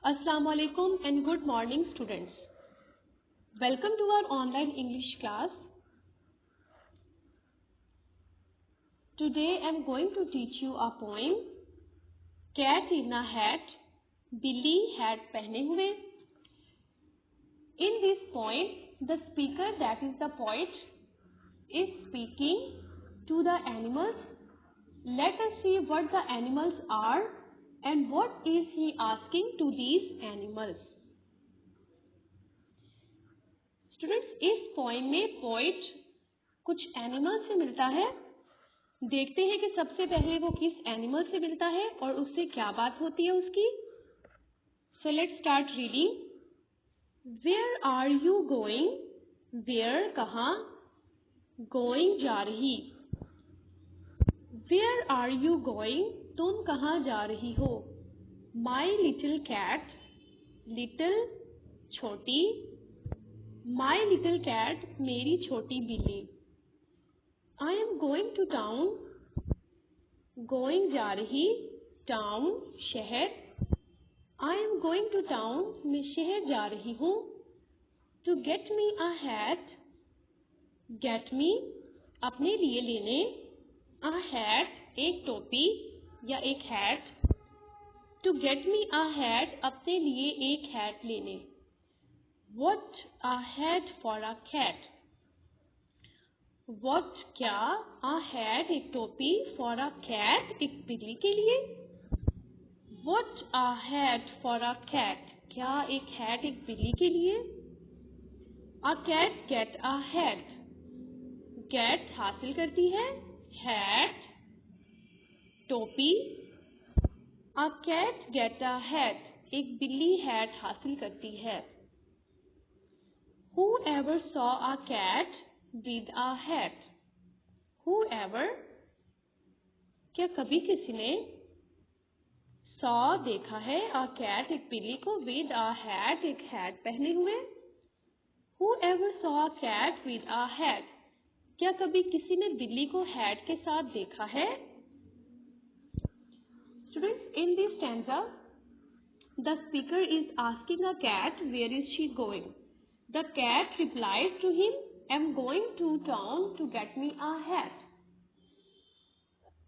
Assalamu alaikum and good morning students. Welcome to our online English class. Today I am going to teach you a poem Cat in a Hat, बिल्ली hat पहने हुए. In this poem, the speaker, that is the poet, is speaking to the animals. Let us see what the animals are and what is he asking to these animals. Students, इस poem में poet कुछ animal से मिलता है. देखते हैं कि सबसे पहले वो किस एनिमल से मिलता है और उससे क्या बात होती है उसकी. So let's start reading. Where are you going. Where कहाँ, गोइंग जा रही. वेयर आर यू गोइंग, तुम कहाँ जा रही हो. माई लिटिल कैट, लिटिल छोटी, माई लिटिल कैट मेरी छोटी बिल्ली. I am going to town, going जा रही, टाउन शहर. I am going to town, मैं शहर जा रही हूँ. To get me a hat, get me अपने लिए लेने, अ हैट एक टोपी या एक hat. To get me a hat अपने लिए एक हैट लेने. What a hat for a cat. What क्या, a hat एक टोपी, for a cat एक बिल्ली के लिए. What a hat for a cat, क्या एक हैट एक बिल्ली के लिए. A cat get a hat, get हासिल करती है, hat टोपी. A cat get a hat, एक बिल्ली हैट हासिल करती है. Whoever saw a cat with a hat. Whoever क्या कभी किसी ने saw देखा है a cat एक बिल्ली को with a hat एक हैट पहने हुए. Whoever saw a cat with a hat क्या कभी किसी ने बिल्ली को हैट के साथ देखा है. Students, in this stanza the speaker is asking a cat where is she going. The cat replies to him, I am going to town to get me a hat.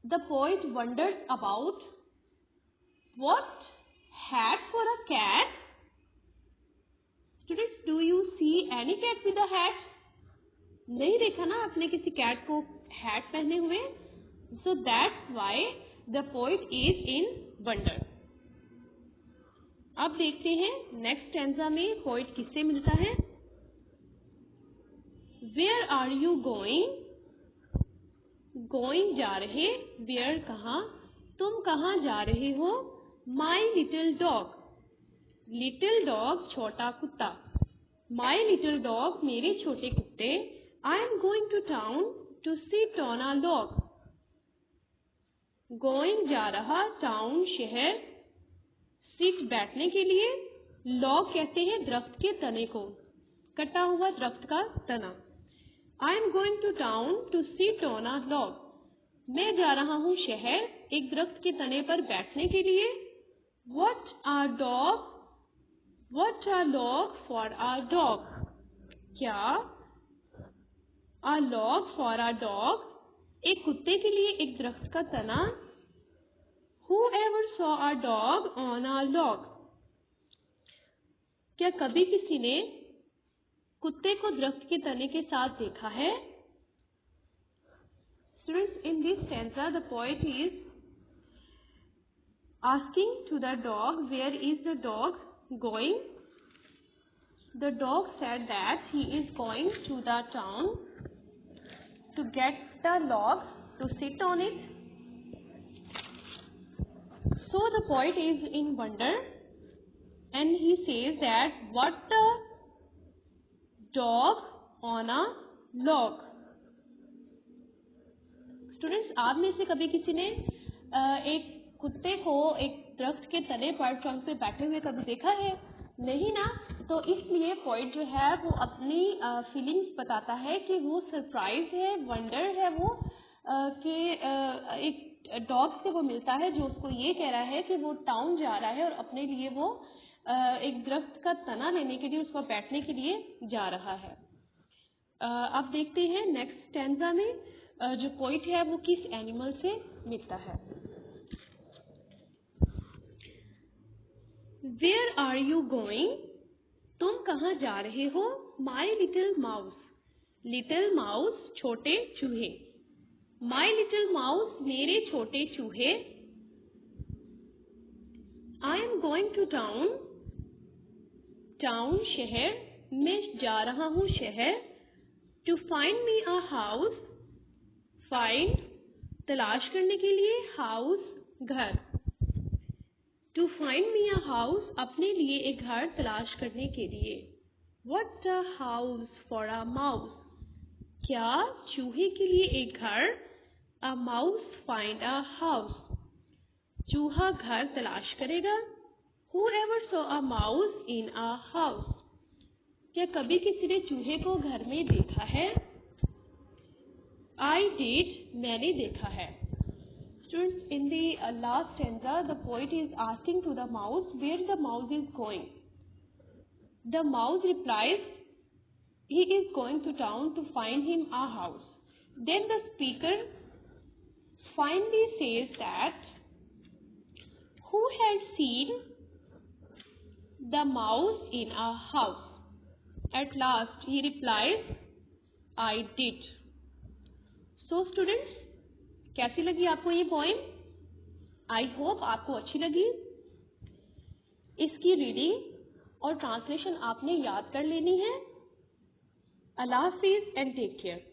The poet wonders about what hat for a cat. Students, do you see any cat with a hat? नहीं देखा ना आपने किसी cat को hat पहने हुए. So that's why the poet is in wonder. अब देखते हैं नेक्स्ट स्टैंजा में पोएट किससे मिलता है. Where are you going, going जा रहे, वेयर कहाँ, तुम कहाँ जा रहे हो. My little dog, little dog छोटा कुत्ता. माई लिटिल डॉग मेरे छोटे कुत्ते. I am going to town to sit on a log. Going जा रहा, टाउन शहर, सिट बैठने के लिए, लॉग कहते हैं दरख्त के तने को, कटा हुआ दरख्त का तना. I am going to town to sit on a log, मैं जा रहा हूँ शहर एक दरख्त के तने पर बैठने के लिए. What a dog, what a log for a dog, क्या अ लॉग फॉर अ डॉग एक कुत्ते के लिए एक दरख्त का तना. Whoever saw a dog on a log, क्या कभी किसी ने कुत्ते को दरख्त के तने के साथ देखा है. Students, in this stanza the poet is asking to the dog where is the dog going. The dog said that he is going to the town to get the log to sit on it. So the poet is in wonder and he says that what a dog on a log. Students, आप में से कभी किसी ने एक कुत्ते को एक दरख्त के तने पर ट्रंक पे बैठे हुए कभी देखा है. नहीं ना. तो इसलिए पोएट जो है वो अपनी फीलिंग्स बताता है कि वो सरप्राइज है, वंडर है वो कि एक डॉग से वो मिलता है जो उसको ये कह रहा है कि वो टाउन जा रहा है और अपने लिए वो एक दरख्त का तना लेने के लिए, उसको बैठने के लिए जा रहा है। अब देखते हैं नेक्स्ट स्टैंजा में जो पोइट है वो किस एनिमल से मिलता है। Where are you going? तुम कहाँ जा रहे हो? My little mouse. Little mouse छोटे चूहे। माई लिटिल माउस मेरे छोटे चूहे। I am going to town. Town शहर, मैं जा रहा हूँ शहर। To find me a house. Find तलाश करने के लिए, हाउस घर। To find me a house अपने लिए एक घर तलाश करने के लिए। What a house for a mouse. क्या चूहे के लिए एक घर। A mouse find a house. चूहा घर तलाश करेगा। Whoever saw a mouse in a house? क्या कभी किसी ने चूहे को घर में देखा है? I did, मैंने देखा है। Students, in the last stanza, the poet is asking to the mouse where the mouse is going. The mouse replies, he is going to town to find him a house. Then the speaker finally says that who had seen the mouse in a house? At last he replies, I did. So students, कैसी लगी आपको ये poem? I hope आपको अच्छी लगी। इसकी reading और translation आपने याद कर लेनी है। अल्लाह हाफिज़ एंड टेक केयर।